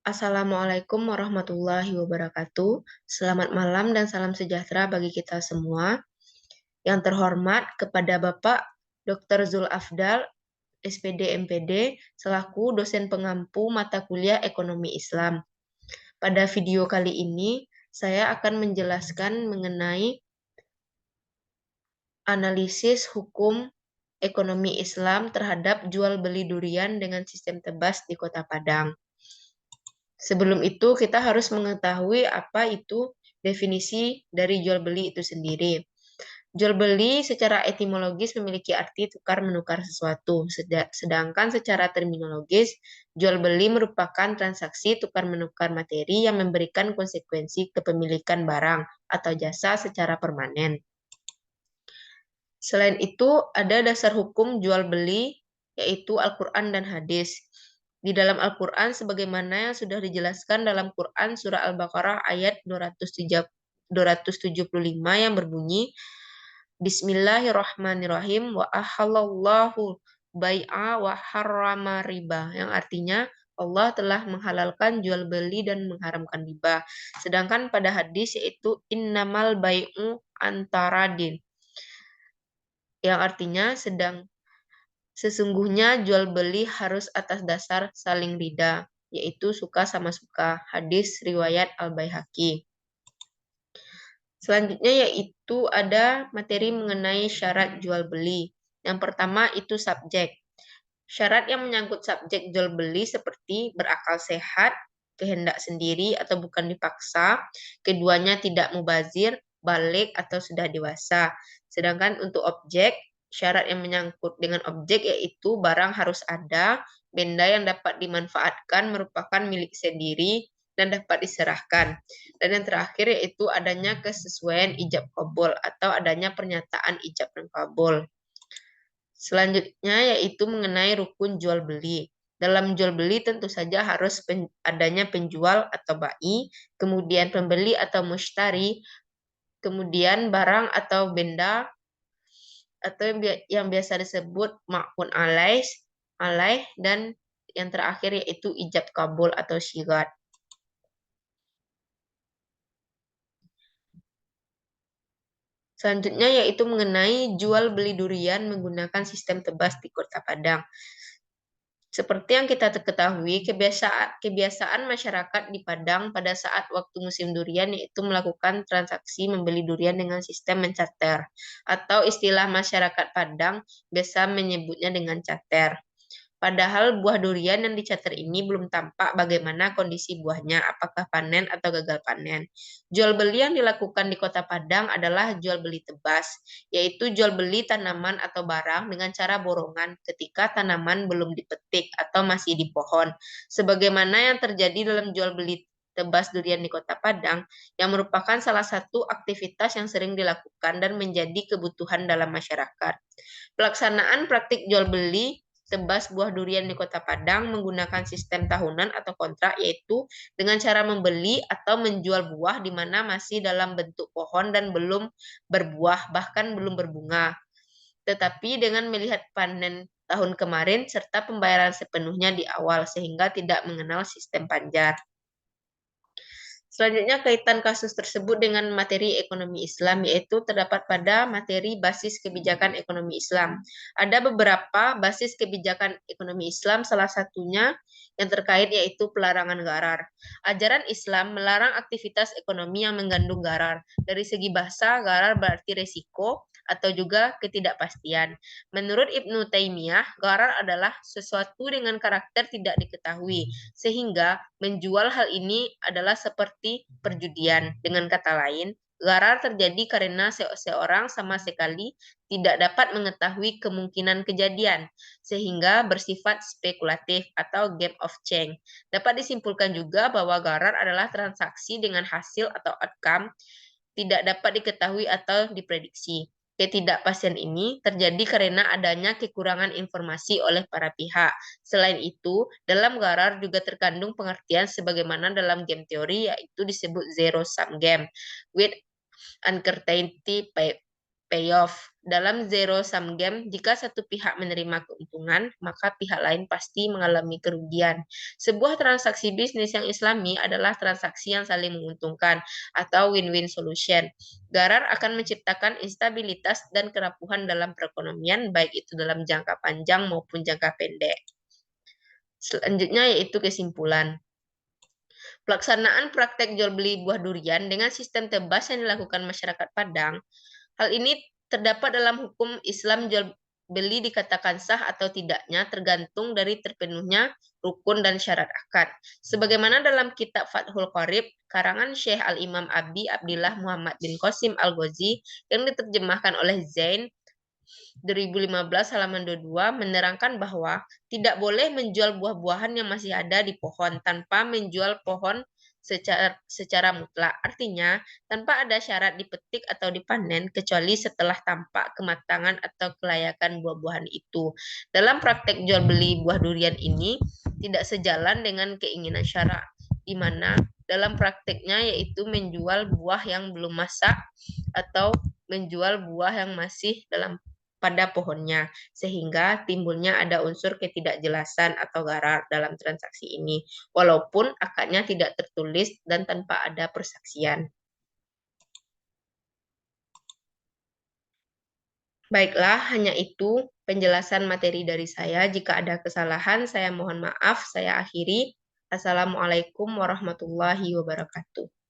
Assalamualaikum warahmatullahi wabarakatuh. Selamat malam dan salam sejahtera bagi kita semua. Yang terhormat kepada Bapak Dr. Zul Afdal, SPD MPD, selaku dosen pengampu mata kuliah Ekonomi Islam. Pada video kali ini, saya akan menjelaskan mengenai analisis hukum ekonomi Islam terhadap jual beli durian dengan sistem tebas di Kota Padang. Sebelum itu, kita harus mengetahui apa itu definisi dari jual beli itu sendiri. Jual beli secara etimologis memiliki arti tukar-menukar sesuatu, sedangkan secara terminologis, jual beli merupakan transaksi tukar-menukar materi yang memberikan konsekuensi kepemilikan barang atau jasa secara permanen. Selain itu, ada dasar hukum jual beli, yaitu Al-Quran dan hadis. Di dalam Al-Quran, sebagaimana yang sudah dijelaskan dalam Quran Surah Al-Baqarah ayat 275 yang berbunyi, Bismillahirrahmanirrahim, wa ahallallahu bai'a wa harrama riba, yang artinya Allah telah menghalalkan jual beli dan mengharamkan riba. Sedangkan pada hadis yaitu innamal bai'u antaradin, yang artinya sesungguhnya jual beli harus atas dasar saling rida, yaitu suka sama suka. Hadis riwayat Al-Baihaqi. Selanjutnya yaitu ada materi mengenai syarat jual beli. Yang pertama itu subjek. Syarat yang menyangkut subjek jual beli seperti berakal sehat, kehendak sendiri atau bukan dipaksa, keduanya tidak mubazir, balik atau sudah dewasa. Sedangkan untuk objek, syarat yang menyangkut dengan objek yaitu barang harus ada, benda yang dapat dimanfaatkan merupakan milik sendiri dan dapat diserahkan. Dan yang terakhir yaitu adanya kesesuaian ijab kabul atau adanya pernyataan ijab dan kabul. Selanjutnya yaitu mengenai rukun jual beli. Dalam jual beli tentu saja harus adanya penjual atau bai, kemudian pembeli atau mushtari, kemudian barang atau benda atau yang biasa disebut ma'un alaih, dan yang terakhir yaitu ijab kabul atau syigat. Selanjutnya yaitu mengenai jual beli durian menggunakan sistem tebas di Kota Padang. Seperti yang kita ketahui, kebiasaan masyarakat di Padang pada saat waktu musim durian yaitu melakukan transaksi membeli durian dengan sistem mencater, atau istilah masyarakat Padang biasa menyebutnya dengan cater. Padahal buah durian yang dicater ini belum tampak bagaimana kondisi buahnya, apakah panen atau gagal panen. Jual beli yang dilakukan di Kota Padang adalah jual beli tebas, yaitu jual beli tanaman atau barang dengan cara borongan ketika tanaman belum dipetik atau masih di pohon. Sebagaimana yang terjadi dalam jual beli tebas durian di Kota Padang, yang merupakan salah satu aktivitas yang sering dilakukan dan menjadi kebutuhan dalam masyarakat. Pelaksanaan praktik jual beli tebas buah durian di Kota Padang menggunakan sistem tahunan atau kontrak, yaitu dengan cara membeli atau menjual buah di mana masih dalam bentuk pohon dan belum berbuah, bahkan belum berbunga. Tetapi dengan melihat panen tahun kemarin serta pembayaran sepenuhnya di awal sehingga tidak mengenal sistem panjar. Selanjutnya kaitan kasus tersebut dengan materi ekonomi Islam, yaitu terdapat pada materi basis kebijakan ekonomi Islam. Ada beberapa basis kebijakan ekonomi Islam, salah satunya yang terkait yaitu pelarangan gharar. Ajaran Islam melarang aktivitas ekonomi yang mengandung gharar. Dari segi bahasa, gharar berarti resiko atau juga ketidakpastian. Menurut Ibnu Taimiyah, gharar adalah sesuatu dengan karakter tidak diketahui, sehingga menjual hal ini adalah seperti perjudian. Dengan kata lain, gharar terjadi karena seseorang sama sekali tidak dapat mengetahui kemungkinan kejadian, sehingga bersifat spekulatif atau game of chance. Dapat disimpulkan juga bahwa gharar adalah transaksi dengan hasil atau outcome tidak dapat diketahui atau diprediksi. Ketidakpastian ini terjadi karena adanya kekurangan informasi oleh para pihak. Selain itu, dalam gharar juga terkandung pengertian sebagaimana dalam game teori, yaitu disebut zero sum game with uncertainty payoff. Dalam zero sum game, jika satu pihak menerima keuntungan, maka pihak lain pasti mengalami kerugian. Sebuah transaksi bisnis yang islami adalah transaksi yang saling menguntungkan atau win-win solution. Gharar akan menciptakan instabilitas dan kerapuhan dalam perekonomian, baik itu dalam jangka panjang maupun jangka pendek. Selanjutnya yaitu kesimpulan. Pelaksanaan praktek jual beli buah durian dengan sistem tebas yang dilakukan masyarakat Padang. Hal ini terdapat dalam hukum Islam. Jual beli dikatakan sah atau tidaknya tergantung dari terpenuhnya rukun dan syarat akad. Sebagaimana dalam kitab Fathul Qorib, karangan Syekh Al-Imam Abi Abdillah Muhammad bin Qasim Al-Ghazi yang diterjemahkan oleh Zain 2015 halaman 22 menerangkan bahwa tidak boleh menjual buah-buahan yang masih ada di pohon tanpa menjual pohon secara mutlak. Artinya, tanpa ada syarat dipetik atau dipanen kecuali setelah tampak kematangan atau kelayakan buah-buahan itu. Dalam praktek jual beli buah durian ini tidak sejalan dengan keinginan syara, di mana dalam prakteknya yaitu menjual buah yang belum masak atau menjual buah yang masih pada pohonnya, sehingga timbulnya ada unsur ketidakjelasan atau gharar dalam transaksi ini, walaupun akadnya tidak tertulis dan tanpa ada persaksian. Baiklah, hanya itu penjelasan materi dari saya. Jika ada kesalahan, saya mohon maaf. Saya akhiri. Assalamualaikum warahmatullahi wabarakatuh.